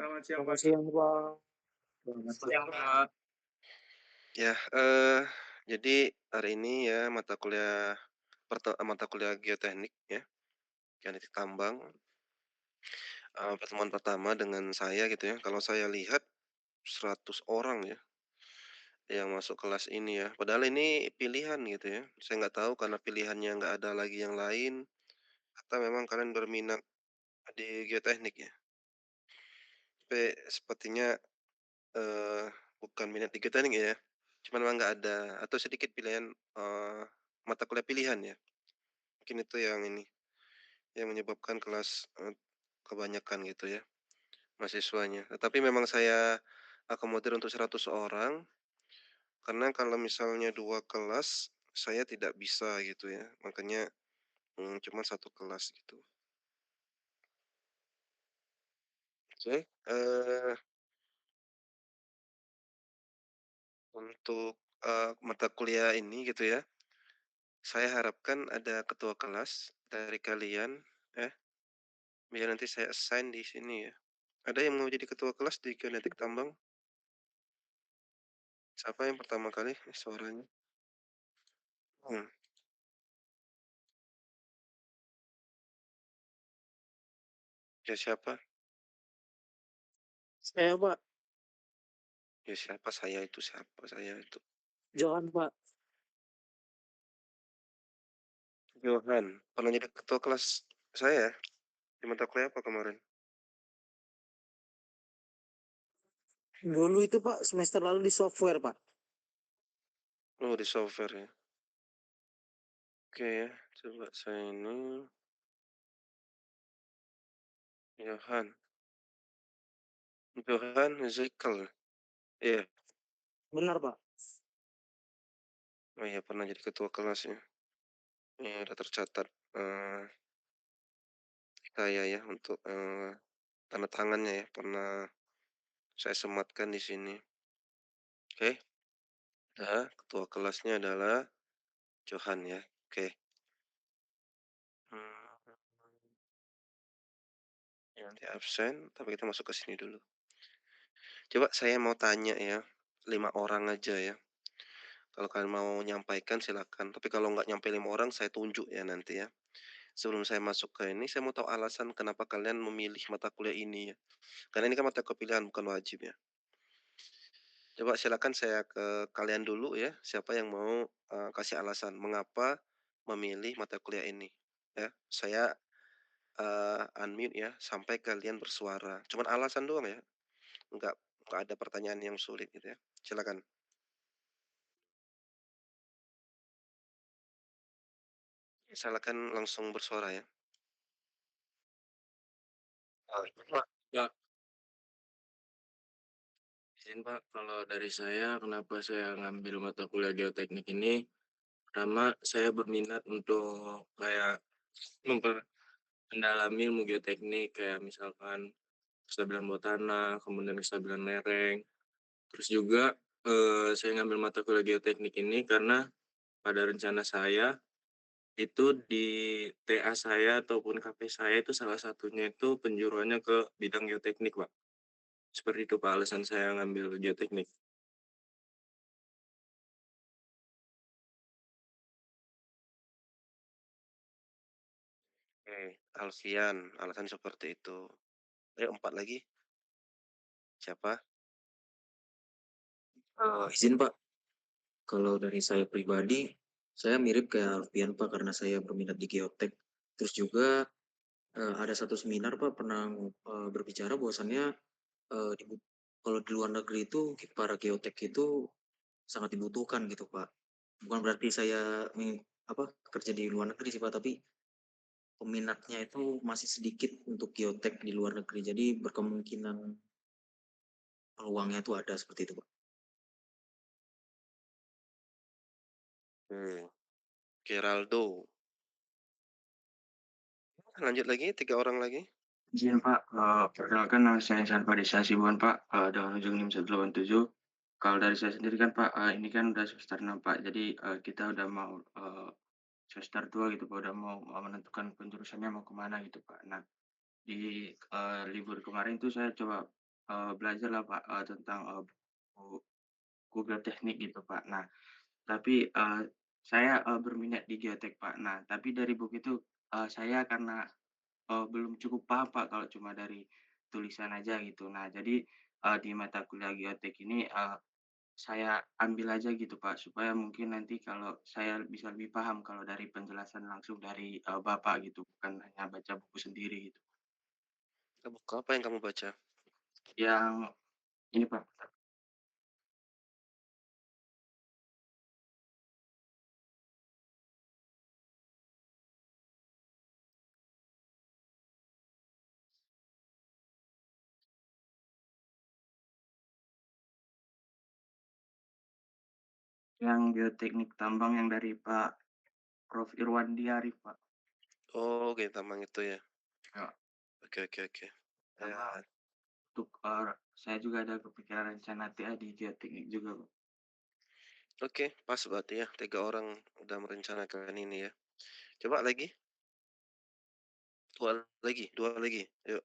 Selamat siang, Selamat Pak. siang, Bang. Selamat Siang, siang. Kak. Ya, jadi hari ini ya mata kuliah geoteknik ya, geoteknik tambang, pertemuan pertama dengan saya gitu ya. Kalau saya lihat 100 orang ya yang masuk kelas ini ya. Padahal ini pilihan gitu ya. Saya nggak tahu karena pilihannya nggak ada lagi yang lain atau memang kalian berminat di geoteknik ya. Tapi sepertinya, eee, bukan minat di geoteknik ya, cuman memang nggak ada atau sedikit pilihan, mata kuliah pilihan ya. Mungkin itu yang ini. Yang menyebabkan kelas, kebanyakan gitu ya, mahasiswanya. Tetapi memang saya akomodir untuk 100 orang, karena kalau misalnya 2 kelas, saya tidak bisa gitu ya. Makanya, cuman 1 kelas gitu. Oke, untuk, mata kuliah ini gitu ya, saya harapkan ada ketua kelas dari kalian ya, biar nanti saya assign di sini ya. Ada yang mau jadi ketua kelas di Kinetik Tambang? Siapa yang pertama kali? Suaranya? Hmm. Ya siapa? Saya, Pak. Ya siapa saya itu siapa saya itu? Johan, Pak. Johan, pernah jadi ketua kelas saya di mata kuliah apa kemarin? Dulu itu, Pak, semester lalu di software, Pak. Oh di software ya. Oke ya, coba saya ini Johan, Johan Zekel. Iya, Benar, Pak. oh iya pernah jadi ketua kelas ya. Iya udah tercatat saya ya untuk tanda tangannya ya pernah saya sematkan di sini. Oke, nah, ketua kelasnya adalah Johan ya. Oke. Hmm, ya nanti absen, tapi kita masuk ke sini dulu. Coba saya mau tanya ya, 5 orang aja ya. Kalau kalian mau nyampaikan silakan, tapi kalau nggak nyampe 5 orang saya tunjuk ya nanti ya. Sebelum saya masuk ke ini, saya mau tahu alasan kenapa kalian memilih mata kuliah ini ya. Karena ini kan mata kuliah pilihan bukan wajib ya. Coba silakan saya ke kalian dulu ya, siapa yang mau, kasih alasan mengapa memilih mata kuliah ini, ya. Saya, unmute ya sampai kalian bersuara. Cuman alasan doang ya, nggak nggak ada pertanyaan yang sulit gitu ya. Silakan. Silakan langsung bersuara ya. Pak, Kak, izin Pak, kalau dari saya kenapa saya ngambil mata kuliah geoteknik ini, pertama saya berminat untuk kayak mendalami ilmu geoteknik kayak misalkan kestabilan bawah tanah, kemudian kestabilan lereng. Terus juga saya ngambil mata kuliah geoteknik ini karena pada rencana saya itu di TA saya ataupun KP saya itu salah satunya itu penjuruannya ke bidang geoteknik, Pak. Seperti itu, Pak, alasan saya ngambil geoteknik. Oke, Alfian, alasan seperti itu. Ayo 4 lagi, siapa? Izin Pak, kalau dari saya pribadi, saya mirip kayak Alfian Pak karena saya berminat di geotek. Terus juga ada satu seminar Pak pernah berbicara bahwasannya kalau di luar negeri itu para geotek itu sangat dibutuhkan gitu Pak. Bukan berarti saya kerja di luar negeri sih Pak, tapi peminatnya itu masih sedikit untuk geotek di luar negeri. Jadi berkemungkinan peluangnya itu ada seperti itu Pak. Geraldo. Lanjut lagi, 3 orang lagi. Izin Pak, perkenalkan nama saya Insan Fadisa Sibuan Pak, dengan ujung NIM 187. Kalau dari saya sendiri kan Pak, ini kan udah semester 6 Pak, jadi kita udah mau semester 2 gitu Pak, udah mau menentukan penjurusannya mau kemana gitu Pak. Nah, di libur kemarin tuh saya coba belajarlah Pak, tentang, buku Google Teknik gitu Pak. Nah, tapi, saya, berminat di geotek Pak. Nah, tapi dari buku itu, saya karena, belum cukup paham Pak kalau cuma dari tulisan aja gitu. Nah, jadi, di mata kuliah geotek ini, saya ambil aja gitu Pak, supaya mungkin nanti kalau saya bisa lebih paham kalau dari penjelasan langsung dari, Bapak gitu, bukan hanya baca buku sendiri gitu. Buku apa yang kamu baca? Yang ini Pak, yang geoteknik tambang yang dari Pak Prof. Irwandi Arif Pak. Oh, Gen Tambang itu ya? Ya, Oke oke oke. sama Ya, untuk, saya juga ada kepikiran rencana TA di geoteknik juga Pak. oke, pas berarti ya, 3 orang udah merencanakan ini ya. Coba lagi, 2 lagi, yuk.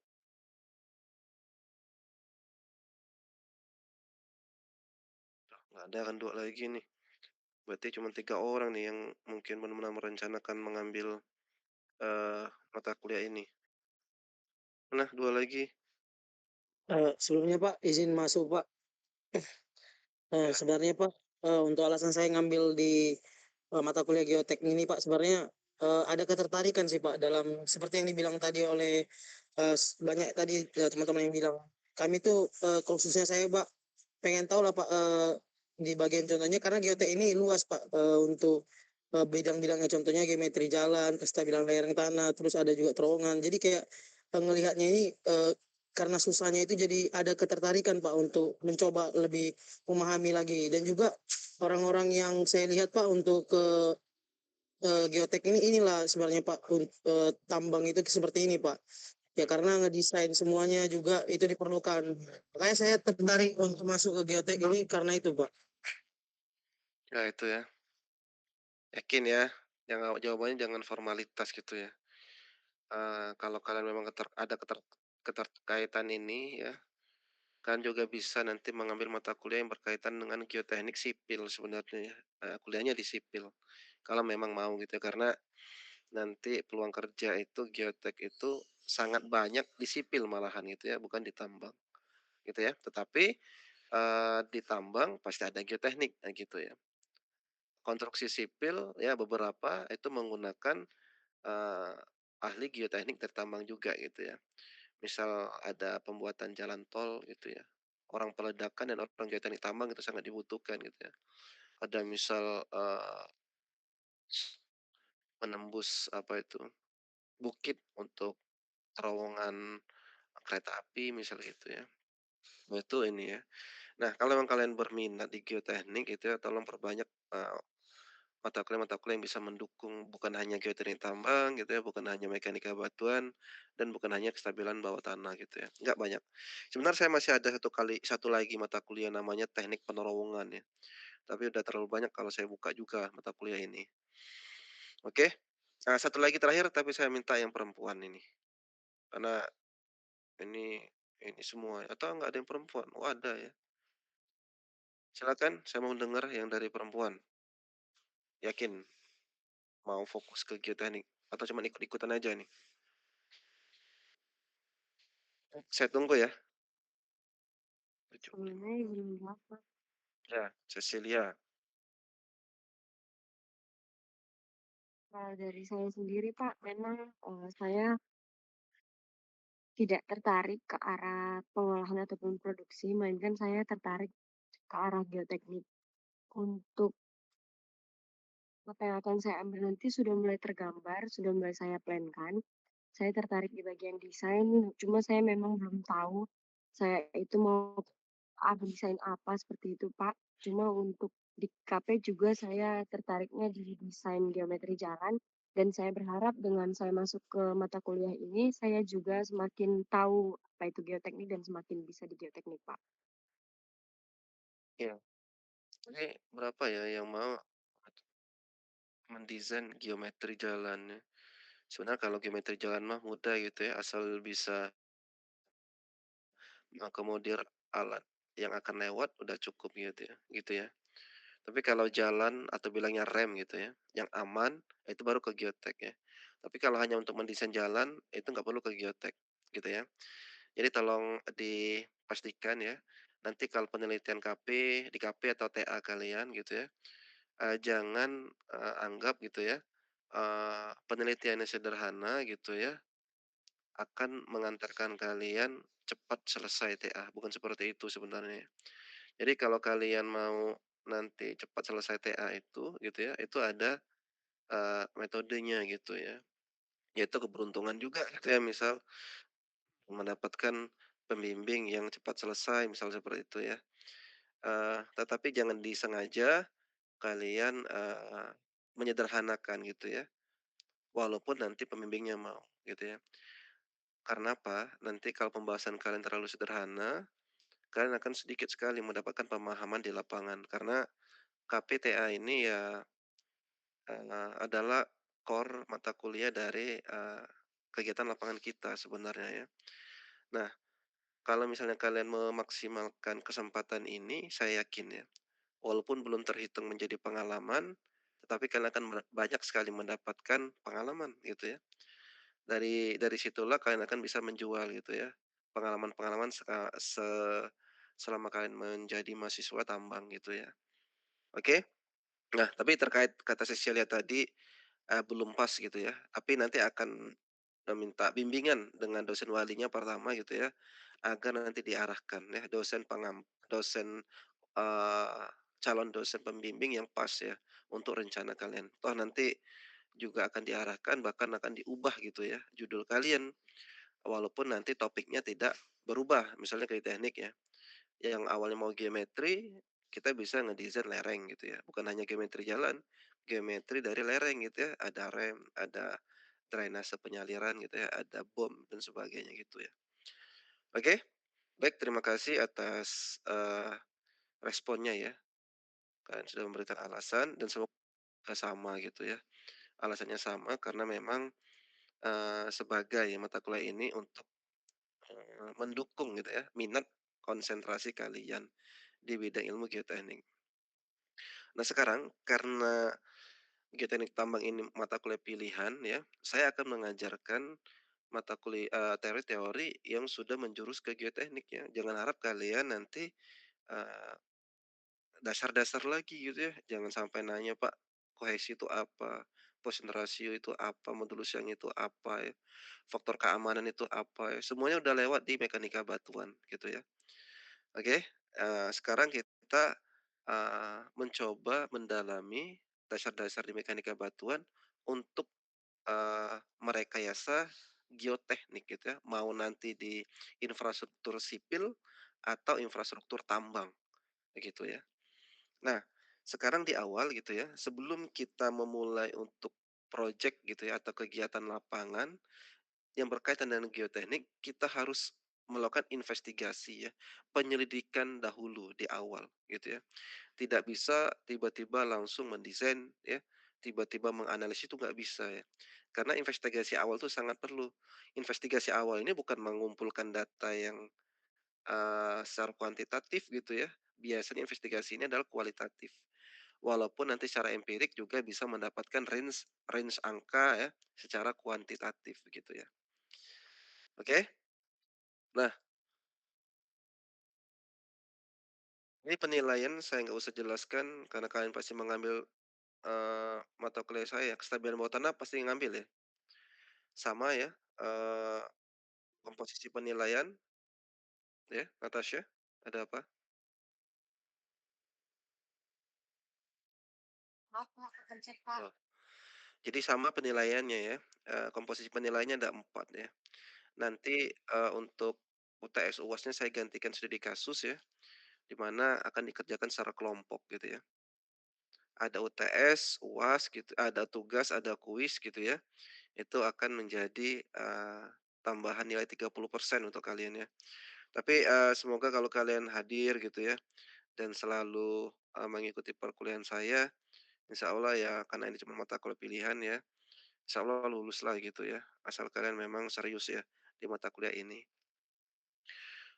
Nggak ada kan 2 lagi nih. Berarti cuma 3 orang nih yang mungkin benar-benar merencanakan mengambil, mata kuliah ini. Mana 2 lagi? Sebelumnya Pak, izin masuk Pak. Ya, Sebenarnya Pak, untuk alasan saya ngambil di mata kuliah geoteknik ini Pak, sebenarnya ada ketertarikan sih Pak dalam seperti yang dibilang tadi oleh banyak tadi teman-teman yang bilang. Kami tuh khususnya saya Pak pengen tahu lah Pak di bagian contohnya karena geotek ini luas Pak untuk bidang-bidangnya contohnya geometri jalan, kestabilan lereng tanah, terus ada juga terowongan. Jadi kayak ngelihatnya ini karena susahnya itu jadi ada ketertarikan Pak untuk mencoba lebih memahami lagi dan juga orang-orang yang saya lihat Pak untuk ke geotek ini inilah sebenarnya Pak tambang itu seperti ini Pak. Ya karena ngedesain semuanya juga itu diperlukan. Makanya saya tertarik untuk masuk ke geotek ini karena itu Pak. ya itu ya. Yakin ya? Jawabannya jangan formalitas gitu ya. Kalau kalian memang keterkaitan ini ya, kalian juga bisa nanti mengambil mata kuliah yang berkaitan dengan geoteknik sipil sebenarnya ya, kuliahnya di sipil. Kalau memang mau gitu ya, karena nanti peluang kerja itu geotek itu sangat banyak di sipil malahan gitu ya, bukan di tambang gitu ya. Tetapi, di tambang pasti ada geoteknik, nah gitu ya. Konstruksi sipil ya beberapa itu menggunakan, eee, ahli geoteknik dari tambang juga gitu ya. Misal ada pembuatan jalan tol gitu ya, orang peledakan dan orang geoteknik tambang itu sangat dibutuhkan gitu ya. Ada misal, menembus apa itu, bukit untuk terowongan kereta api misal gitu ya. Nah itu ini ya. Nah kalau memang kalian berminat di geoteknik itu ya tolong perbanyak, mata kuliah yang bisa mendukung bukan hanya geoteknik tambang gitu ya, bukan hanya mekanika batuan, dan bukan hanya kestabilan bawah tanah gitu ya, nggak banyak. Sebenarnya saya masih ada satu lagi mata kuliah namanya teknik penerowongan ya, tapi udah terlalu banyak kalau saya buka juga mata kuliah ini. Oke, satu lagi terakhir tapi saya minta yang perempuan ini, karena ini ini semua atau nggak ada yang perempuan? Oh ada ya. Silakan, saya mau dengar yang dari perempuan. Yakin mau fokus ke geoteknik atau cuma ikut-ikutan aja nih? Saya tunggu ya. Tujuh. Sebelumnya izin maaf, Pak. Ya, Cecilia. Kalau dari saya sendiri, Pak, memang saya tidak tertarik ke arah pengolahan ataupun produksi, melainkan saya tertarik ke arah geoteknik. Untuk apa yang akan saya ambil nanti sudah mulai tergambar, sudah mulai saya plankan. Saya tertarik di bagian desain, cuma saya memang belum tahu saya itu mau desain apa seperti itu, Pak. Cuma untuk di KP juga saya tertariknya di desain geometri jalan dan saya berharap dengan saya masuk ke mata kuliah ini, saya juga semakin tahu apa itu geoteknik dan semakin bisa di geoteknik, Pak. Ya, ini berapa ya yang mau mendesain geometri jalannya? Sebenarnya kalau geometri jalan mah mudah gitu ya, asal bisa mengakomodir alat yang akan lewat udah cukup gitu ya. Tapi kalau jalan atau bilangnya rem gitu ya, yang aman, itu baru ke geotek ya. Tapi kalau hanya untuk mendesain jalan, itu nggak perlu ke geotek gitu ya. Jadi tolong dipastikan ya, nanti kalau penelitian KP, di KP atau TA kalian gitu ya, jangan, anggap gitu ya, penelitiannya sederhana gitu ya, akan mengantarkan kalian cepat selesai TA, bukan seperti itu sebenarnya. Jadi kalau kalian mau nanti cepat selesai TA itu gitu ya, itu ada, metodenya gitu ya, yaitu keberuntungan juga gitu ya, misal mendapatkan pembimbing yang cepat selesai, misal seperti itu ya. Tetapi jangan disengaja kalian, menyederhanakan gitu ya, walaupun nanti pembimbingnya mau gitu ya. Karena apa? Nanti kalau pembahasan kalian terlalu sederhana, kalian akan sedikit sekali mendapatkan pemahaman di lapangan. Karena KPTA ini ya, adalah core mata kuliah dari, kegiatan lapangan kita sebenarnya ya. Nah, kalau misalnya kalian memaksimalkan kesempatan ini, saya yakin ya, walaupun belum terhitung menjadi pengalaman, tetapi kalian akan banyak sekali mendapatkan pengalaman gitu ya. Dari situlah kalian akan bisa menjual gitu ya, pengalaman-pengalaman selama kalian menjadi mahasiswa tambang gitu ya. Oke? Nah, tapi terkait kata Cecilia tadi, belum pas gitu ya, tapi nanti akan meminta bimbingan dengan dosen walinya pertama gitu ya, agar nanti diarahkan ya, dosen, calon dosen pembimbing yang pas ya, untuk rencana kalian. Toh nanti juga akan diarahkan, bahkan akan diubah gitu ya, judul kalian, walaupun nanti topiknya tidak berubah. Misalnya kayak teknik ya, yang awalnya mau geometri, kita bisa ngedesain lereng gitu ya, bukan hanya geometri jalan, geometri dari lereng gitu ya, ada rem, ada drainase penyaliran gitu ya, ada bom dan sebagainya gitu ya. Oke, baik terima kasih atas, responnya ya. Kalian sudah memberikan alasan dan semoga sama gitu ya, alasannya sama karena memang, sebagai mata kuliah ini untuk, mendukung gitu ya, minat konsentrasi kalian di bidang ilmu geoteknik. Nah sekarang karena geoteknik tambang ini mata kuliah pilihan ya, saya akan mengajarkan teori-teori yang sudah menjurus ke geoteknik ya. Jangan harap kalian nanti, eee, dasar-dasar lagi gitu ya, jangan sampai nanya, "Pak, kohesi itu apa? Poisson ratio itu apa? Modulus yang itu apa ya? Faktor keamanan itu apa ya?" Semuanya udah lewat di mekanika batuan gitu ya. Oke, sekarang kita, mencoba mendalami dasar-dasar di mekanika batuan untuk, merekayasa geoteknik gitu ya, mau nanti di infrastruktur sipil atau infrastruktur tambang, begitu ya. Nah, sekarang di awal gitu ya, sebelum kita memulai untuk project gitu ya atau kegiatan lapangan yang berkaitan dengan geoteknik, kita harus melakukan investigasi ya, penyelidikan dahulu di awal gitu ya. Tidak bisa tiba-tiba langsung mendesain ya, tiba-tiba menganalisis itu nggak bisa ya. Karena investigasi awal itu sangat perlu. Investigasi awal ini bukan mengumpulkan data yang, secara kuantitatif gitu ya, biasanya investigasi ini adalah kualitatif. Walaupun nanti secara empirik juga bisa mendapatkan range range angka ya, secara kuantitatif gitu ya. Oke? Nah, ini penilaian saya nggak usah jelaskan karena kalian pasti mengambil, mata kuliah saya, kestabilan bawah tanah pasti ngambil ya? Sama ya, komposisi penilaian ya, Natasha? Ada apa? Oh, jadi sama penilaiannya ya, komposisi penilaiannya ada 4 ya. Nanti, untuk UTS UASnya saya gantikan studi kasus ya, di mana akan dikerjakan secara kelompok gitu ya. Ada UTS, UAS gitu, ada tugas, ada kuis gitu ya. Itu akan menjadi, tambahan nilai 30% untuk kalian ya. Tapi, semoga kalau kalian hadir gitu ya, dan selalu, mengikuti perkuliahan saya, insya Allah ya karena ini cuma mata kuliah pilihan ya, insya Allah lulus lah gitu ya, asal kalian memang serius ya di mata kuliah ini.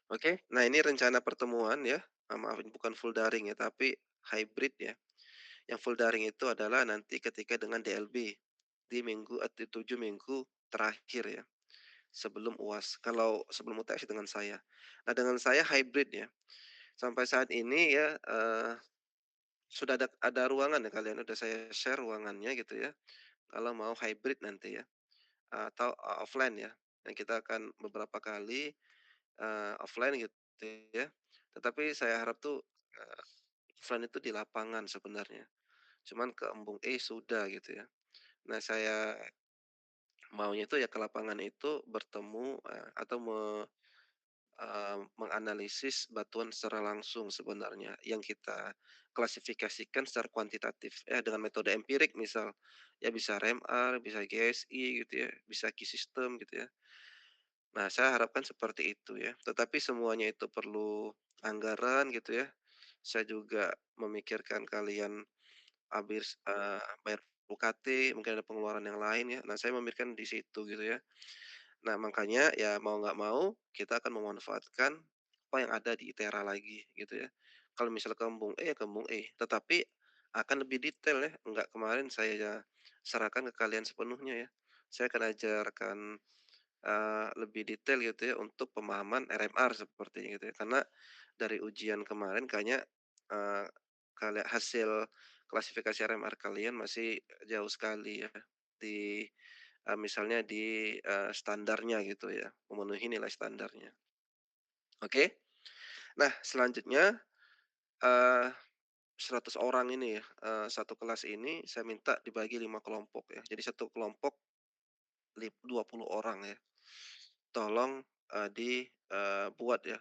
Oke. Nah, ini rencana pertemuan ya, maaf ini bukan full daring ya, tapi hybrid ya. Yang full daring itu adalah nanti ketika dengan DLB di 7 minggu terakhir ya, sebelum UAS. Kalau sebelum UTS dengan saya. Nah, dengan saya hybrid ya. Sampai saat ini ya, sudah ada ruangan ya, kalian udah saya share ruangannya gitu ya, kalau mau hybrid nanti ya, atau, offline ya. Dan kita akan beberapa kali, offline gitu ya. Tetapi saya harap tuh, offline itu di lapangan sebenarnya. Cuman ke Embung sudah gitu ya. Nah, saya maunya itu ya ke lapangan itu bertemu, atau menganalisis batuan secara langsung sebenarnya yang kita klasifikasikan secara kuantitatif ya dengan metode empirik misal, ya bisa RMR, bisa GSI gitu ya, bisa Key System gitu ya. Nah, saya harapkan seperti itu ya, tetapi semuanya itu perlu anggaran gitu ya. Saya juga memikirkan kalian habis, bayar UKT, mungkin ada pengeluaran yang lain ya. Nah, saya memikirkan di situ gitu ya. Nah, makanya ya mau nggak mau kita akan memanfaatkan apa yang ada di ITERA lagi gitu ya. Kalau misal ke Embung ya ke Embung tetapi akan lebih detail ya, nggak kemarin saya serahkan ke kalian sepenuhnya ya. Saya akan ajarkan, lebih detail gitu ya untuk pemahaman RMR sepertinya gitu ya. Karena dari ujian kemarin kayaknya, eee, hasil klasifikasi RMR kalian masih jauh sekali ya di misalnya di, standarnya gitu ya, memenuhi nilai standarnya. Oke. Nah, selanjutnya, eee, 100 orang ini ya, 1 kelas ini saya minta dibagi 5 kelompok ya. Jadi satu kelompok 20 orang ya. Tolong, buat ya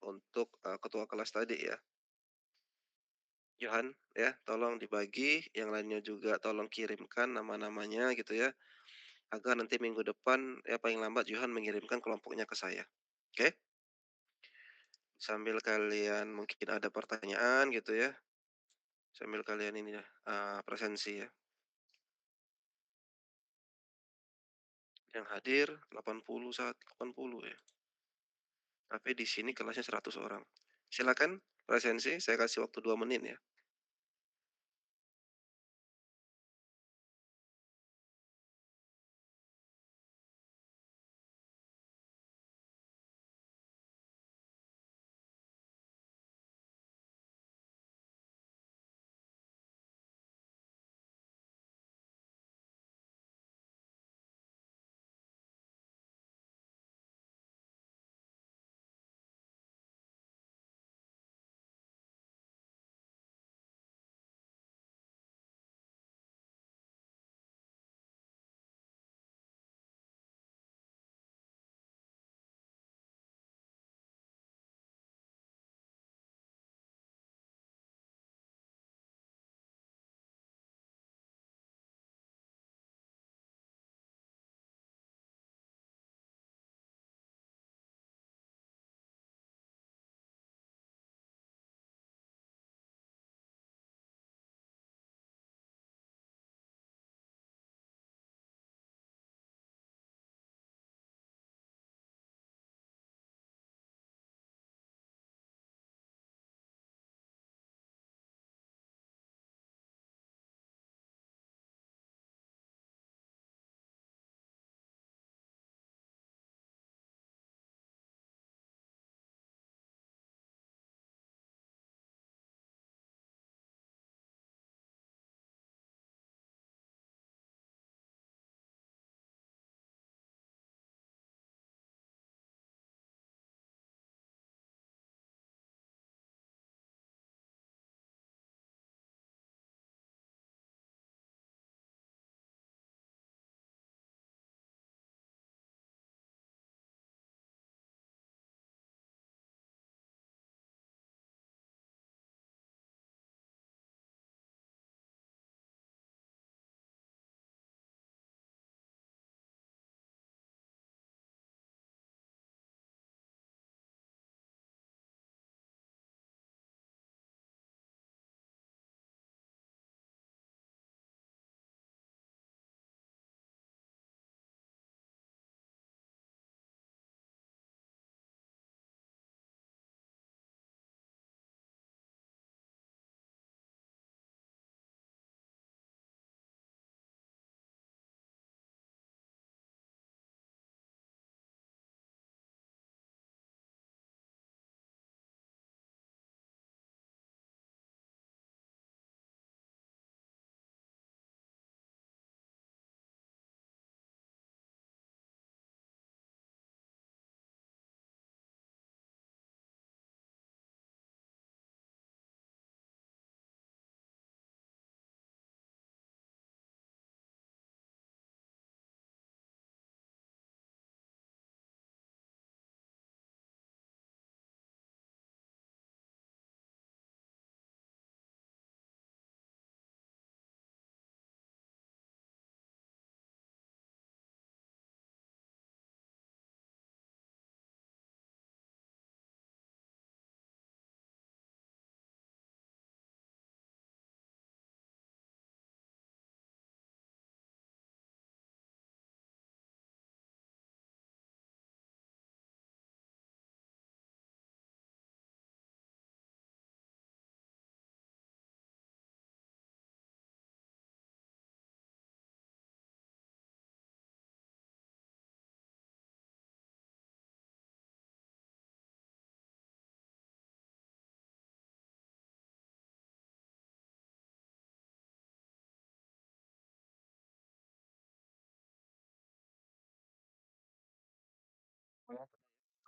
untuk, ketua kelas tadi ya. Johan ya, tolong dibagi, yang lainnya juga tolong kirimkan nama-namanya gitu ya, agar nanti minggu depan ya paling lambat Johan mengirimkan kelompoknya ke saya. Oke? Sambil kalian mungkin ada pertanyaan gitu ya, sambil kalian ini ya, presensi ya. Yang hadir 80 ya, tapi di sini kelasnya 100 orang. Silakan presensi, saya kasih waktu 2 menit ya.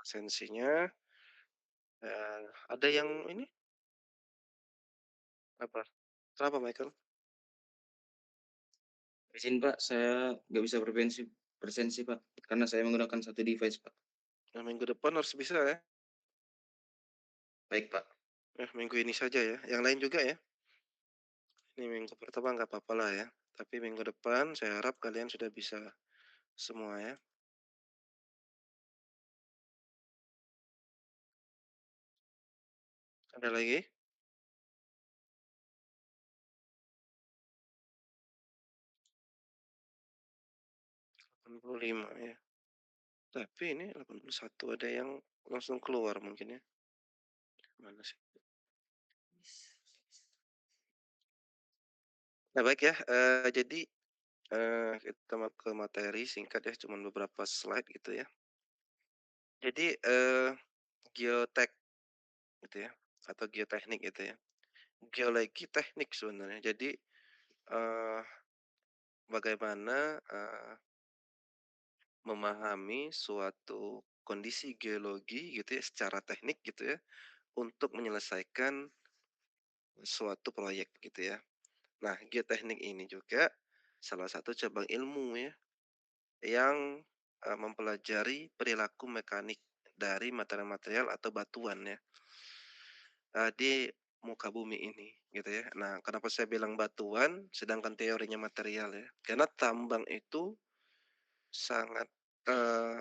absensinya, ada yang ini, apa? Kenapa Michael? Izin Pak, saya nggak bisa presensi Pak, karena saya menggunakan satu device Pak. Nah, minggu depan harus bisa ya? Baik Pak. Minggu ini saja ya, yang lain juga ya? Ini minggu pertama nggak apa-apa lah ya, tapi minggu depan saya harap kalian sudah bisa semua ya. Ada lagi? Lima ya. Tapi ini 81 ada yang langsung keluar mungkin ya. Mana sih? Nah baik ya, jadi, kita mau ke materi singkat ya, cuman beberapa slide gitu ya. Jadi, geotek gitu ya, atau geoteknik gitu ya. Geologi teknik sebenarnya. Jadi, eee, bagaimana, memahami suatu kondisi geologi gitu ya secara teknik gitu ya, untuk menyelesaikan suatu proyek gitu ya. Nah, geoteknik ini juga salah satu cabang ilmu ya yang, mempelajari perilaku mekanik dari material-material atau batuan ya, di muka bumi ini gitu ya. Nah, kenapa saya bilang batuan sedangkan teorinya material ya, karena tambang itu sangat,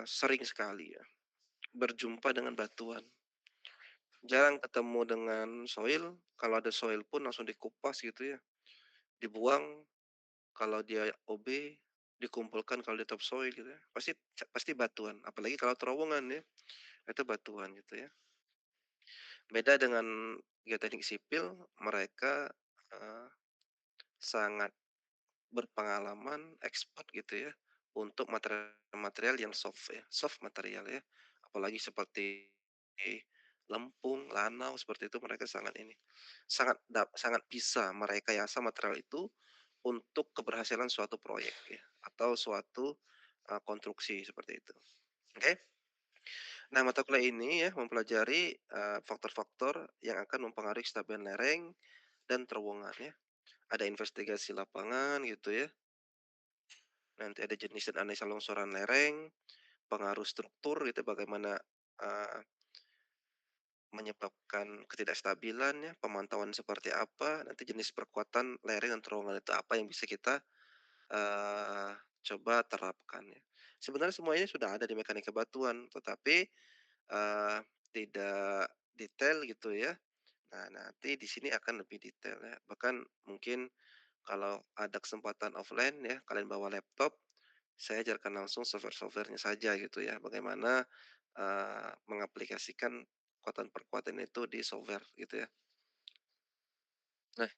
sering sekali ya berjumpa dengan batuan. Jarang ketemu dengan soil, kalau ada soil pun langsung dikupas gitu ya, dibuang. Kalau dia OB, dikumpulkan kalau dia topsoil gitu ya, pasti batuan, apalagi kalau terowongan ya, itu batuan gitu ya. Beda dengan geoteknik sipil, mereka, eee, sangat berpengalaman, expert gitu ya, untuk material-material yang soft ya, soft material ya. Apalagi seperti lempung, lanau, seperti itu mereka sangat ini, sangat bisa merekayasa material itu untuk keberhasilan suatu proyek ya, atau suatu, konstruksi seperti itu, oke? Nah, mata kuliah ini ya mempelajari, faktor-faktor yang akan mempengaruhi kestabilan lereng dan terowongan ya. Ada investigasi lapangan gitu ya, nanti ada jenis dan analisa longsoran lereng, pengaruh struktur gitu bagaimana, eee, menyebabkan ketidakstabilan ya, pemantauan seperti apa, nanti jenis perkuatan lereng dan terowongan itu apa yang bisa kita Eee, coba terapkan ya. Sebenarnya semua ini sudah ada di mekanika batuan, tetapi, tidak detail gitu ya. Nah, nanti di sini akan lebih detail ya. Bahkan mungkin kalau ada kesempatan offline ya, kalian bawa laptop, saya ajarkan langsung software-software-nya saja gitu ya. Bagaimana, mengaplikasikan kekuatan-perkuatan itu di software gitu ya. Nah,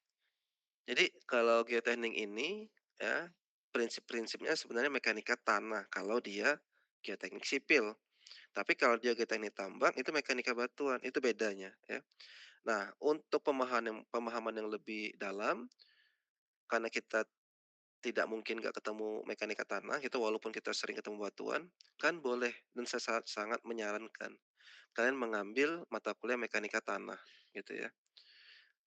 jadi kalau geoteknik ini ya, prinsip-prinsipnya sebenarnya mekanika tanah kalau dia geoteknik sipil. Tapi kalau dia geoteknik tambang itu mekanika batuan, itu bedanya ya. Nah, untuk pemahaman yang lebih dalam, karena kita tidak mungkin nggak ketemu mekanika tanah gitu, walaupun kita sering ketemu batuan, kan boleh dan saya sangat menyarankan kalian mengambil mata kuliah mekanika tanah gitu ya.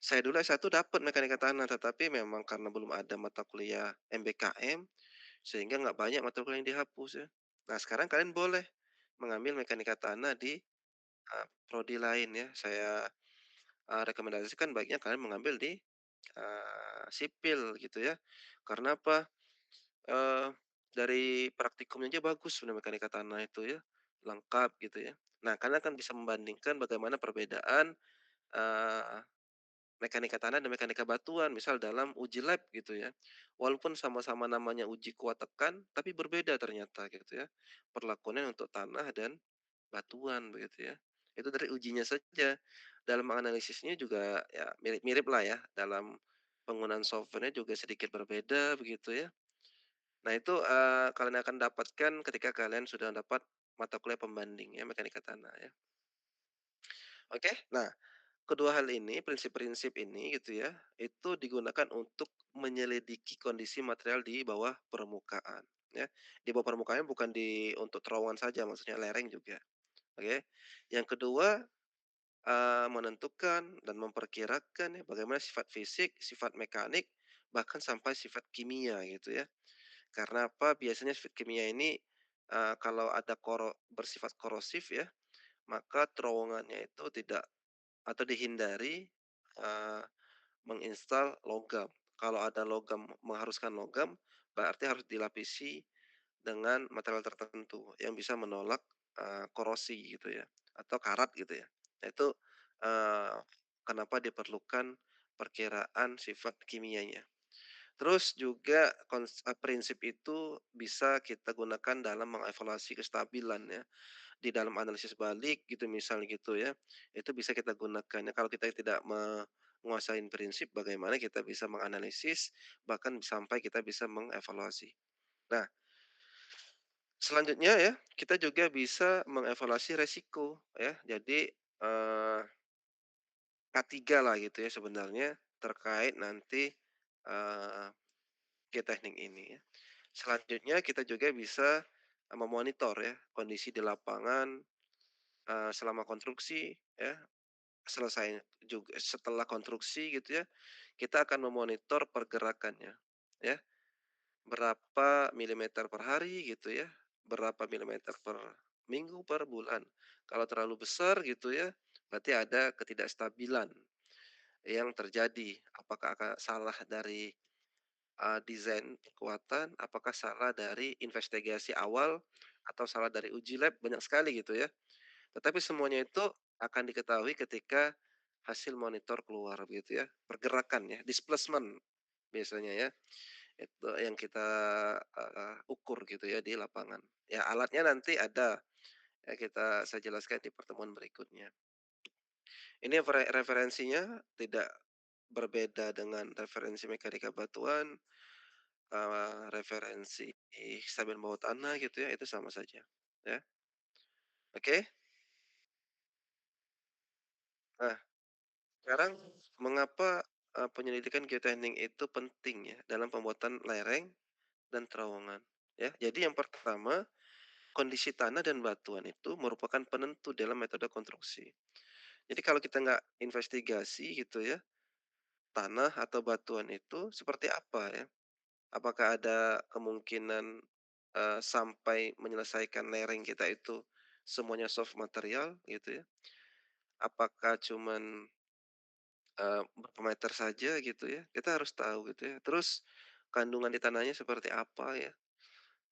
Saya dulu S1 dapat mekanika tanah, tetapi memang karena belum ada mata kuliah MBKM, sehingga nggak banyak mata kuliah yang dihapus ya. Nah, sekarang kalian boleh mengambil mekanika tanah di, prodi lain ya. Saya, rekomendasikan baiknya kalian mengambil di, sipil gitu ya. Karena apa, eee, dari praktikumnya aja bagus sebenarnya mekanika tanah itu ya, lengkap gitu ya. Nah, kalian akan bisa membandingkan bagaimana perbedaan, eee mekanika tanah dan mekanika batuan, misal dalam uji lab gitu ya. Walaupun sama-sama namanya uji kuat tekan, tapi berbeda ternyata gitu ya. Perlakuannya untuk tanah dan batuan begitu ya. Itu dari ujinya saja. Dalam analisisnya juga ya mirip-mirip lah ya. Dalam penggunaan softwarenya juga sedikit berbeda begitu ya. Nah itu kalian akan dapatkan ketika kalian sudah dapat mata kuliah pembanding ya mekanika tanah ya. Oke, nah kedua hal ini, prinsip-prinsip ini gitu ya, itu digunakan untuk menyelidiki kondisi material di bawah permukaan, ya. Di bawah permukaannya bukan untuk terowongan saja, maksudnya lereng juga. oke. Yang kedua, menentukan dan memperkirakan ya bagaimana sifat fisik, sifat mekanik, bahkan sampai sifat kimia gitu ya. Karena apa, biasanya sifat kimia ini, kalau ada bersifat korosif ya, maka terowongannya itu tidak atau dihindari, eee, menginstal logam. Kalau ada logam mengharuskan logam, berarti harus dilapisi dengan material tertentu yang bisa menolak, korosi gitu ya, atau karat gitu ya. Nah itu, eee, kenapa diperlukan perkiraan sifat kimianya. Terus juga prinsip itu bisa kita gunakan dalam mengevaluasi kestabilan ya, di dalam analisis balik gitu misal gitu ya, itu bisa kita gunakan ya. Kalau kita tidak menguasai prinsip, bagaimana kita bisa menganalisis, bahkan sampai kita bisa mengevaluasi. Nah, selanjutnya ya, kita juga bisa mengevaluasi resiko ya. Jadi, K3 lah gitu ya sebenarnya terkait nanti, eee, geoteknik ini ya. Selanjutnya kita juga bisa, memonitor ya kondisi di lapangan, selama konstruksi ya, setelah konstruksi gitu ya, kita akan memonitor pergerakannya ya, berapa milimeter per hari gitu ya, berapa milimeter per minggu, per bulan. Kalau terlalu besar gitu ya, berarti ada ketidakstabilan yang terjadi. Apakah salah dari, desain kekuatan, apakah salah dari investigasi awal, atau salah dari uji lab, banyak sekali gitu ya. Tetapi semuanya itu akan diketahui ketika hasil monitor keluar begitu ya, pergerakan ya, displacement biasanya ya, itu yang kita, ukur gitu ya di lapangan. Ya alatnya nanti ada, ya saya jelaskan di pertemuan berikutnya. Ini referensinya tidak berbeda dengan referensi mekanika batuan, referensi stabil bawah tanah gitu ya, itu sama saja, ya. Oke? Nah, sekarang mengapa, penyelidikan geoteknik itu penting ya dalam pembuatan lereng dan terowongan, ya. Jadi yang pertama, kondisi tanah dan batuan itu merupakan penentu dalam metode konstruksi. Jadi kalau kita nggak investigasi gitu ya, tanah atau batuan itu seperti apa ya, apakah ada kemungkinan, sampai menyelesaikan lereng kita itu semuanya soft material gitu ya? Apakah cuman, berapa meter saja gitu ya? Kita harus tahu gitu ya. Terus kandungan di tanahnya seperti apa ya?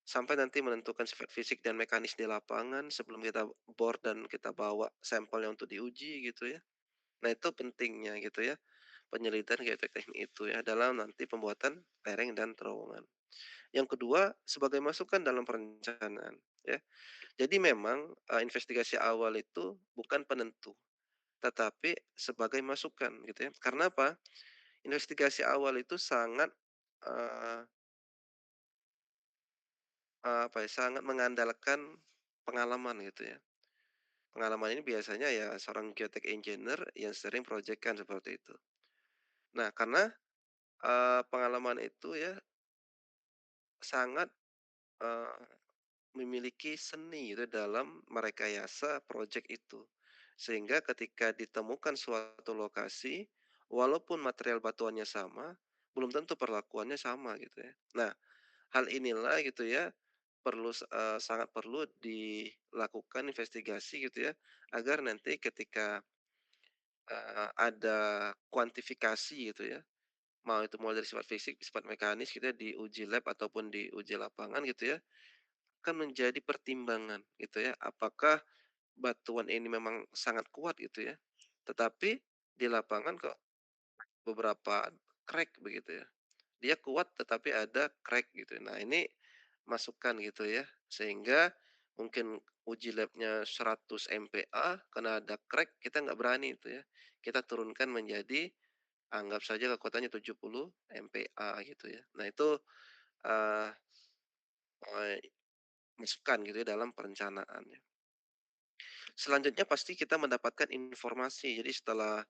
Sampai nanti menentukan sifat fisik dan mekanis di lapangan sebelum kita bor dan kita bawa sampelnya untuk diuji gitu ya. Nah itu pentingnya gitu ya, penyelidikan geoteknik itu ya dalam nanti pembuatan lereng dan terowongan. Yang kedua, sebagai masukan dalam perencanaan, ya. Jadi memang, investigasi awal itu bukan penentu, tetapi sebagai masukan gitu ya. Karena apa? Investigasi awal itu sangat, eee apa ya, sangat mengandalkan pengalaman gitu ya. Pengalaman ini biasanya ya seorang geotech engineer yang sering projekkan seperti itu. Nah karena, pengalaman itu ya sangat, eee memiliki seni gitu dalam merekayasa proyek itu. Sehingga ketika ditemukan suatu lokasi, walaupun material batuannya sama, belum tentu perlakuannya sama gitu ya. Nah, hal inilah gitu ya, sangat perlu dilakukan investigasi gitu ya, agar nanti ketika, ada kuantifikasi gitu ya, mau itu mulai dari sifat fisik, sifat mekanis gitu ya, di uji lab ataupun di uji lapangan gitu ya, akan menjadi pertimbangan gitu ya, apakah batuan ini memang sangat kuat gitu ya, tetapi di lapangan kok beberapa crack begitu ya. Dia kuat tetapi ada crack gitu. Nah ini masukan gitu ya, sehingga mungkin uji labnya 100 MPa karena ada crack kita nggak berani itu ya. Kita turunkan menjadi anggap saja kekuatannya 70 MPa gitu ya. Nah itu, eee eee, masukan gitu ya dalam perencanaan ya. Selanjutnya pasti kita mendapatkan informasi. Jadi setelah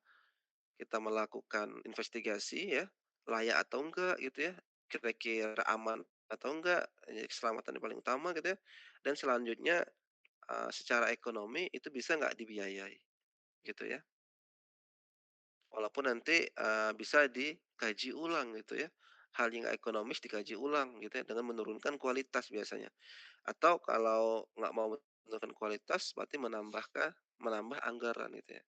kita melakukan investigasi ya, layak atau enggak gitu ya, kira-kira aman atau enggak, keselamatan yang paling utama gitu ya. Dan selanjutnya secara ekonomi itu bisa nggak dibiayai, gitu ya. Walaupun nanti, bisa dikaji ulang gitu ya, hal yang nggak ekonomis dikaji ulang gitu ya, dengan menurunkan kualitas biasanya. Atau kalau nggak mau menurunkan kualitas, berarti menambah anggaran gitu ya.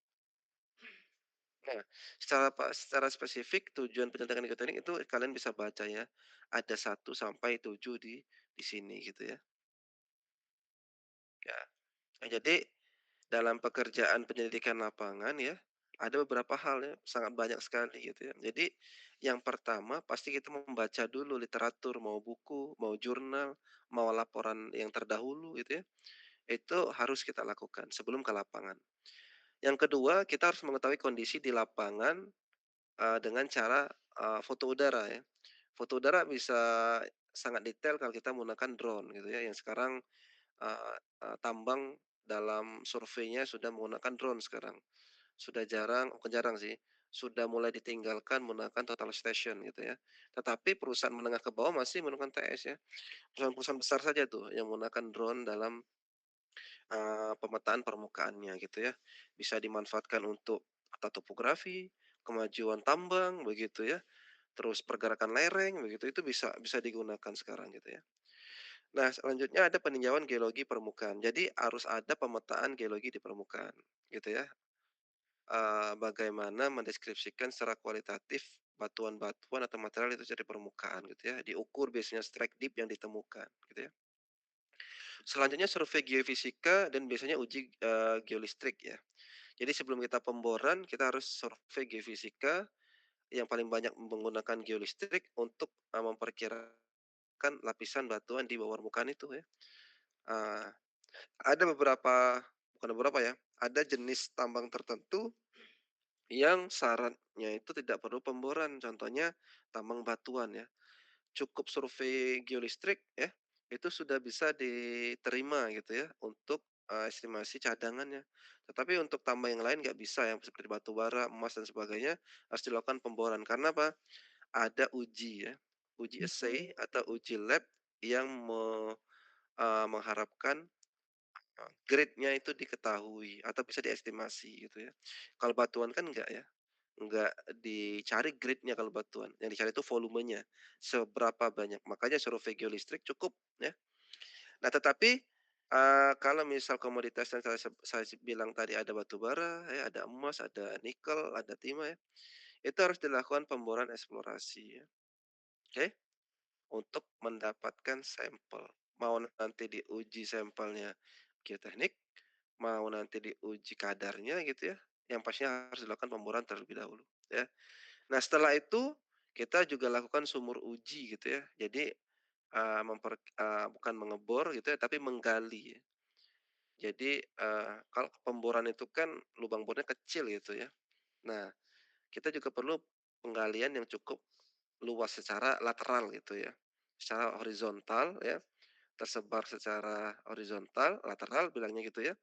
Nah, secara spesifik tujuan penyuntikan nikotin itu kalian bisa baca ya, ada 1 sampai 7 di sini gitu ya. Ya, nah jadi dalam pekerjaan penyelidikan lapangan ya, ada beberapa hal ya, sangat banyak sekali gitu ya. Jadi yang pertama pasti kita membaca dulu literatur, mau buku, mau jurnal, mau laporan yang terdahulu gitu ya. Itu harus kita lakukan sebelum ke lapangan. Yang kedua, kita harus mengetahui kondisi di lapangan, dengan cara, foto udara ya. Foto udara bisa sangat detail kalau kita menggunakan drone gitu ya, yang sekarang, eee eee, tambang dalam surveinya sudah menggunakan drone sekarang. Sudah jarang bukan jarang sih, sudah mulai ditinggalkan menggunakan total station gitu ya. Tetapi perusahaan menengah ke bawah masih menggunakan TS ya. Perusahaan-perusahaan besar saja tuh yang menggunakan drone dalam, pemetaan permukaannya gitu ya. Bisa dimanfaatkan untuk peta topografi, kemajuan tambang begitu ya, terus pergerakan lereng begitu, itu bisa bisa digunakan sekarang gitu ya. Nah, selanjutnya ada peninjauan geologi permukaan. Jadi harus ada pemetaan geologi di permukaan gitu ya. Bagaimana mendeskripsikan secara kualitatif batuan-batuan atau material itu dari permukaan gitu ya, diukur biasanya strike dip yang ditemukan gitu ya. Selanjutnya survei geofisika dan biasanya uji, geolistrik ya. Jadi sebelum kita pemboran, kita harus survei geofisika yang paling banyak menggunakan geolistrik untuk, memperkirakan lapisan batuan di bawah permukaan itu ya. Eee, ada bukan beberapa ya, ada jenis tambang tertentu yang syaratnya itu tidak perlu pemboran, contohnya tambang batuan ya. Cukup survei geolistrik ya, itu sudah bisa diterima gitu ya untuk, estimasi cadangannya. Tetapi untuk tambang yang lain nggak bisa yang seperti batu bara, emas dan sebagainya harus dilakukan pemboran. Karena apa? Ada uji ya, uji assay atau uji lab yang mengharapkan, grade-nya itu diketahui atau bisa diestimasi gitu ya. Kalau batuan kan enggak ya. Nggak dicari grade-nya kalau batuan, yang dicari itu volumenya, seberapa banyak. Makanya survei geolistrik cukup ya. Nah tetapi, kalau misal komoditas yang saya bilang tadi ada batu bara ya, ada emas, ada nikel, ada timah ya, itu harus dilakukan pemboran eksplorasi ya, oke? Untuk mendapatkan sampel. Mau nanti diuji sampelnya geoteknik, mau nanti diuji kadarnya gitu ya, yang pastinya harus dilakukan pemboran terlebih dahulu ya. Nah, setelah itu kita juga lakukan sumur uji gitu ya. Jadi, bukan mengebor gitu ya, tapi menggali ya. Jadi, kalau pemboran itu kan lubang bornya kecil gitu ya. Nah, kita juga perlu penggalian yang cukup luas secara lateral gitu ya. Secara horizontal ya, tersebar secara horizontal, lateral bilangnya gitu ya.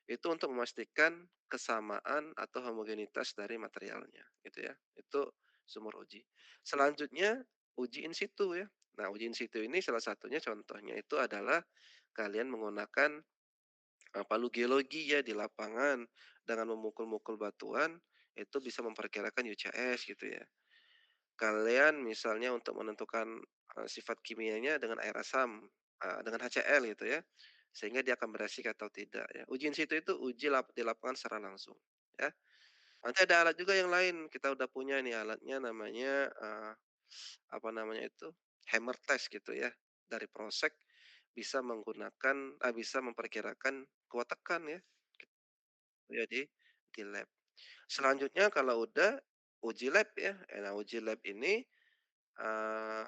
Itu untuk memastikan kesamaan atau homogenitas dari materialnya, gitu ya. Itu sumber uji. Selanjutnya uji in situ ya. Nah, uji in situ ini salah satunya contohnya itu adalah kalian menggunakan, palu geologi ya di lapangan dengan memukul-mukul batuan, itu bisa memperkirakan UCS gitu ya. Kalian misalnya untuk menentukan, sifat kimianya dengan air asam, dengan HCl gitu ya, sehingga dia akan bereaksi atau tidak ya. Uji in situ itu uji di lapangan secara langsung ya. Nanti ada alat juga yang lain, kita udah punya nih alatnya namanya, apa namanya itu, hammer test gitu ya. Dari Prosek bisa memperkirakan kuat tekan ya, ya di lab. Selanjutnya kalau udah uji lab ya, nah uji lab ini, eee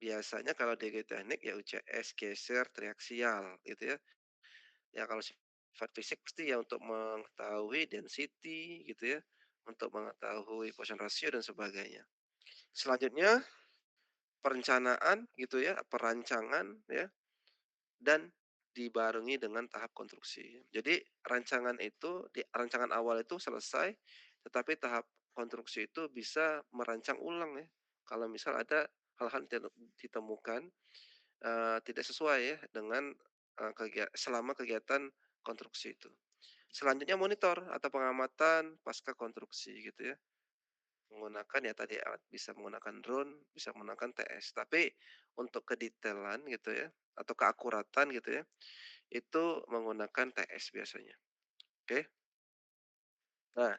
biasanya kalau di geoteknik ya UCS, geser, triaksial gitu ya. Ya kalau sifat fisik pasti ya untuk mengetahui density gitu ya, untuk mengetahui Poisson ratio dan sebagainya. Selanjutnya perencanaan gitu ya, perancangan ya, dan dibarengi dengan tahap konstruksi. Jadi rancangan awal itu selesai, tetapi tahap konstruksi itu bisa merancang ulang ya. Kalau misal ada hal-hal yang ditemukan tidak sesuai ya dengan selama kegiatan konstruksi itu. Selanjutnya monitor atau pengamatan pasca konstruksi gitu ya. Menggunakan ya tadi alat bisa menggunakan drone, bisa menggunakan TS. Tapi untuk kedetailan gitu ya, atau keakuratan gitu ya, itu menggunakan TS biasanya. Oke. Nah,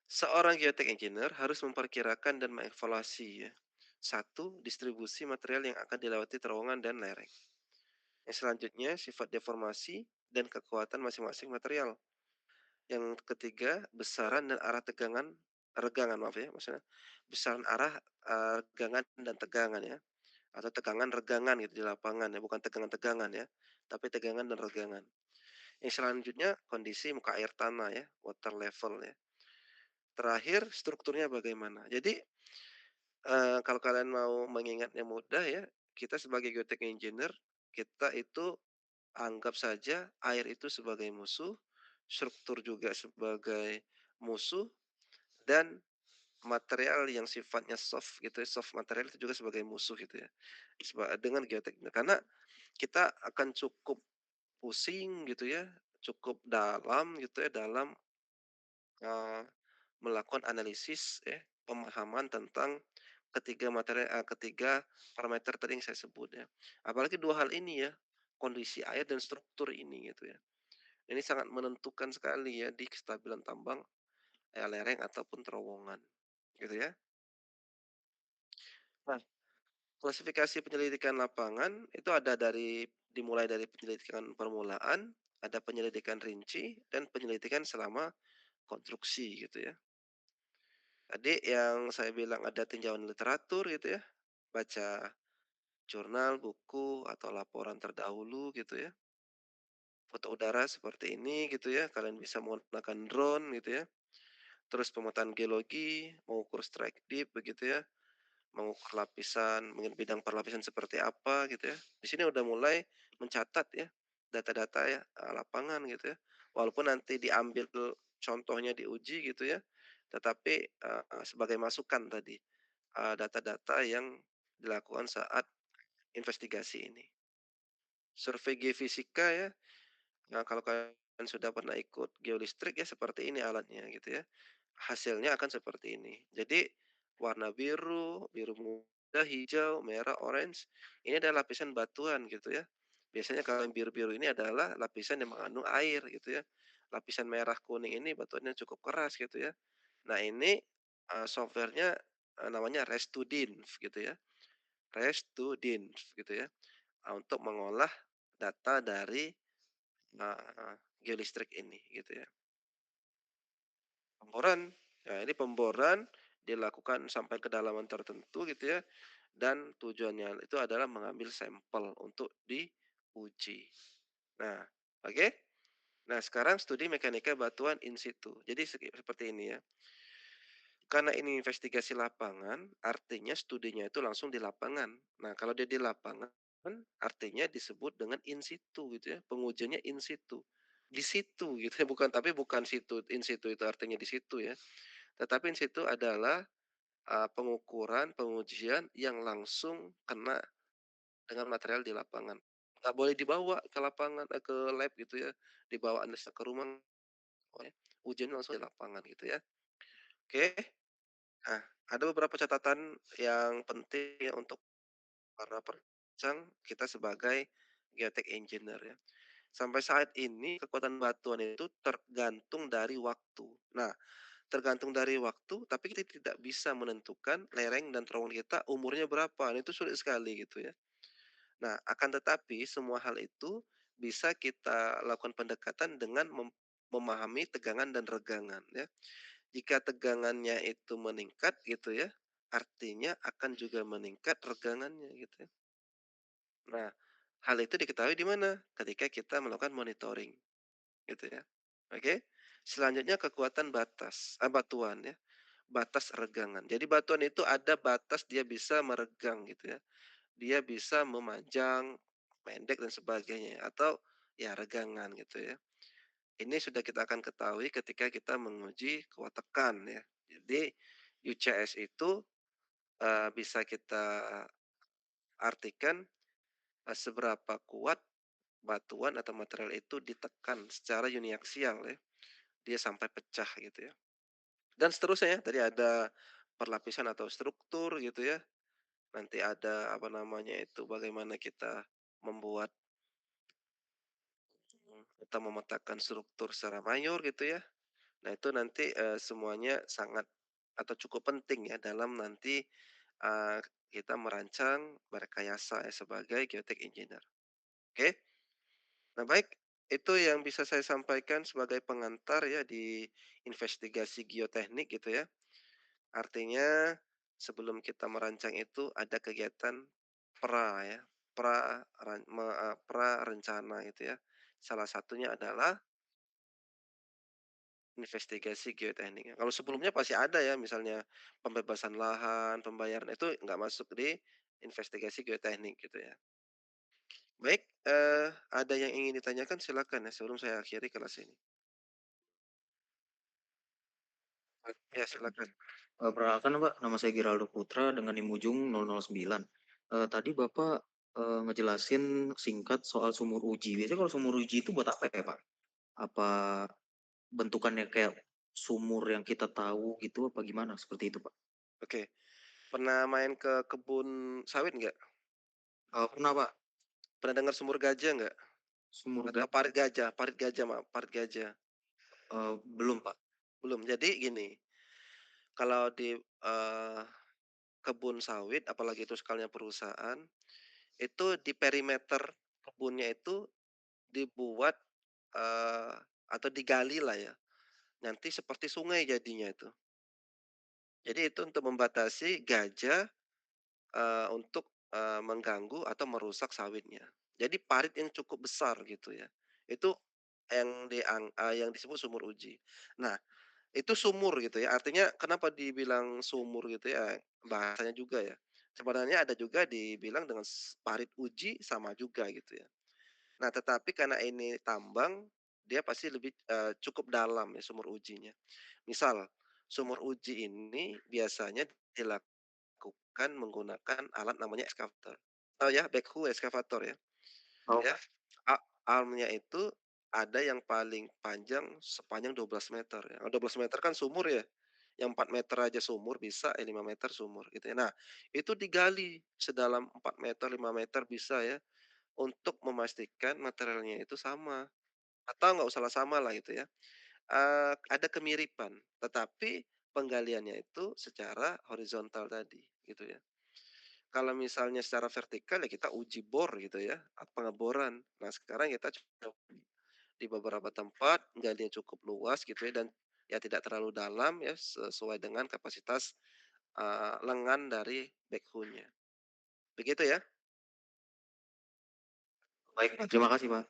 seorang geotech engineer harus memperkirakan dan mengevaluasi ya. Satu, distribusi material yang akan dilewati terowongan dan lereng. Yang selanjutnya, sifat deformasi dan kekuatan masing-masing material. Yang ketiga, besaran dan arah regangan maaf ya, maksudnya besaran arah regangan dan tegangan ya, atau tegangan regangan gitu di lapangan ya, bukan tegangan-tegangan ya, tapi tegangan dan regangan. Yang selanjutnya, kondisi muka air tanah ya, water level ya. Terakhir, strukturnya bagaimana. Jadi, kalau kalian mau mengingatnya mudah ya, kita sebagai geotech engineer, kita itu anggap saja air itu sebagai musuh, struktur juga sebagai musuh, dan material yang sifatnya soft gitu ya, soft material itu juga sebagai musuh gitu ya. Dengan geoteknik. Karena kita akan cukup pusing gitu ya, cukup dalam gitu ya dalam eee, melakukan analisis ya, pemahaman tentang ketiga parameter tadi yang saya sebut ya. Apalagi 2 hal ini ya, kondisi air dan struktur ini gitu ya. Ini sangat menentukan sekali ya di kestabilan tambang, lereng ataupun terowongan, gitu ya. Nah, klasifikasi penyelidikan lapangan itu ada dimulai dari penyelidikan permulaan, ada penyelidikan rinci, dan penyelidikan selama konstruksi gitu ya. Tadi yang saya bilang ada tinjauan literatur gitu ya, baca jurnal, buku, atau laporan terdahulu gitu ya. Foto udara seperti ini gitu ya, kalian bisa menggunakan drone gitu ya. Terus pemetaan geologi, mengukur strike deep begitu ya. Mengukur lapisan, bidang perlapisan seperti apa gitu ya. Di sini udah mulai mencatat ya, data-data ya, lapangan gitu ya. Walaupun nanti diambil contohnya diuji gitu ya, tetapi, sebagai masukan tadi, data-data yang dilakukan saat investigasi ini. Survei geofisika ya, nah kalau kalian sudah pernah ikut geolistrik ya seperti ini alatnya gitu ya. Hasilnya akan seperti ini. Jadi warna biru, biru muda, hijau, merah, orange, ini adalah lapisan batuan gitu ya. Biasanya kalau yang biru-biru ini adalah lapisan yang mengandung air gitu ya. Lapisan merah kuning ini batuannya cukup keras gitu ya. Nah ini softwarenya namanya Restudinf gitu ya. Restudinf gitu ya. Untuk mengolah data dari geolistrik ini gitu ya. Pemboran, ya ini pemboran dilakukan sampai kedalaman tertentu gitu ya, dan tujuannya itu adalah mengambil sampel untuk diuji. Nah, oke. Nah, sekarang studi mekanika batuan in situ. Jadi seperti ini ya. Karena ini investigasi lapangan, artinya studinya itu langsung di lapangan. Nah, kalau dia di lapangan, artinya disebut dengan in situ gitu ya. Pengujiannya in situ. Di situ gitu ya, bukan situ, in situ itu artinya di situ ya. Tetapi in situ adalah, pengukuran, pengujian yang langsung kena dengan material di lapangan. Nggak boleh dibawa ke lapangan ke lab gitu ya, dibawa analisa ke rumah, pokoknya ujiannya langsung di lapangan gitu ya. Oke, nah ada beberapa catatan yang penting ya untuk para perancang kita sebagai geotech engineer ya. Sampai saat ini kekuatan batuan itu tergantung dari waktu. Nah, tergantung dari waktu, tapi kita tidak bisa menentukan lereng dan terowongan kita umurnya berapa, nah itu sulit sekali gitu ya. Nah, akan tetapi semua hal itu bisa kita lakukan pendekatan dengan memahami tegangan dan regangan ya. Jika tegangannya itu meningkat gitu ya, artinya akan juga meningkat regangannya gitu ya. Nah, hal itu diketahui di mana? Ketika kita melakukan monitoring gitu ya. Oke. Selanjutnya kekuatan batuan ya. Batas regangan. Jadi batuan itu ada batas dia bisa meregang gitu ya. Dia bisa memanjang, pendek dan sebagainya atau ya regangan gitu ya. Ini sudah kita akan ketahui ketika kita menguji kuat tekan ya. Jadi UCS itu bisa kita artikan seberapa kuat batuan atau material itu ditekan secara uniaksial ya, dia sampai pecah gitu ya. Dan seterusnya ya, tadi ada perlapisan atau struktur gitu ya, nanti ada apa namanya itu, bagaimana kita membuat kita memetakan struktur secara mayor gitu ya. Nah itu nanti, semuanya sangat atau cukup penting ya dalam nanti, eee, kita merancang berkayasa ya sebagai geotech engineer, oke? Nah baik, itu yang bisa saya sampaikan sebagai pengantar ya di investigasi geoteknik gitu ya. Artinya sebelum kita merancang itu ada kegiatan pra ya, pra rencana itu ya. Salah satunya adalah investigasi geoteknik. Kalau sebelumnya pasti ada ya, misalnya pembebasan lahan, pembayaran itu nggak masuk di investigasi geoteknik gitu ya. Baik, ada yang ingin ditanyakan silakan ya sebelum saya akhiri kelas ini. Ya silakan. Perkenalkan Pak, nama saya Giraldo Putra dengan NIM ujung 009. Tadi Bapak ngejelasin singkat soal sumur uji. Biasanya kalau sumur uji itu buat apa ya Pak? Apa bentukannya kayak sumur yang kita tahu gitu apa gimana? Seperti itu Pak. Oke, pernah main ke kebun sawit nggak? Pernah Pak, Pernah dengar sumur gajah nggak? sumur Atau parit gajah, maaf, parit gajah? belum Pak. Belum. Jadi gini, kalau di, kebun sawit apalagi itu skalanya perusahaan, itu di perimeter kebunnya itu dibuat, atau digali lah ya, nanti seperti sungai jadinya itu. Jadi itu untuk membatasi gajah, untuk, mengganggu atau merusak sawitnya. Jadi parit yang cukup besar gitu ya. Itu yang disebut sumur uji. Nah, itu sumur gitu ya, artinya kenapa dibilang sumur gitu ya, bahasanya juga ya. Sebenarnya ada juga dibilang dengan parit uji sama juga gitu ya. Nah, tetapi karena ini tambang, dia pasti lebih, cukup dalam ya sumur ujinya. Misal, sumur uji ini biasanya dilakukan menggunakan alat namanya ekskavator. Tahu ya, backhoe ekskavator ya? Oh, Ya, a armnya itu ada yang paling panjang sepanjang 12 meter ya. Kalau 12 meter kan sumur ya, yang 4 meter aja sumur bisa, 5 meter sumur gitu ya. Nah, itu digali sedalam 4 meter, 5 meter bisa ya, untuk memastikan materialnya itu sama, atau nggak usah sama lah gitu ya, ada kemiripan, tetapi penggaliannya itu secara horizontal tadi, gitu ya. Kalau misalnya secara vertikal ya kita uji bor gitu ya, pengeboran. Nah sekarang kita coba di beberapa tempat galinya cukup luas gitu ya dan ya tidak terlalu dalam ya sesuai dengan kapasitas, lengan dari backhoe-nya. Begitu ya? baik, terima kasih Pak.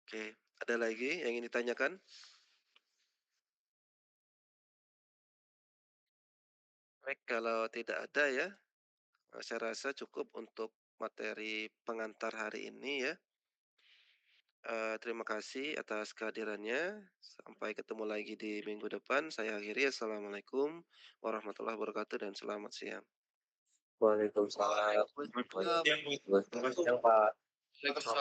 Oke, ada lagi yang ingin ditanyakan? Baik, kalau tidak ada ya, saya rasa cukup untuk materi pengantar hari ini ya. Terima kasih atas kehadirannya. Sampai ketemu lagi di minggu depan. Saya akhiri. Assalamualaikum warahmatullahi wabarakatuh dan selamat siang. Waalaikumsalam. Waalaikumsalam. Waalaikumsalam, Pak. Waalaikumsalam.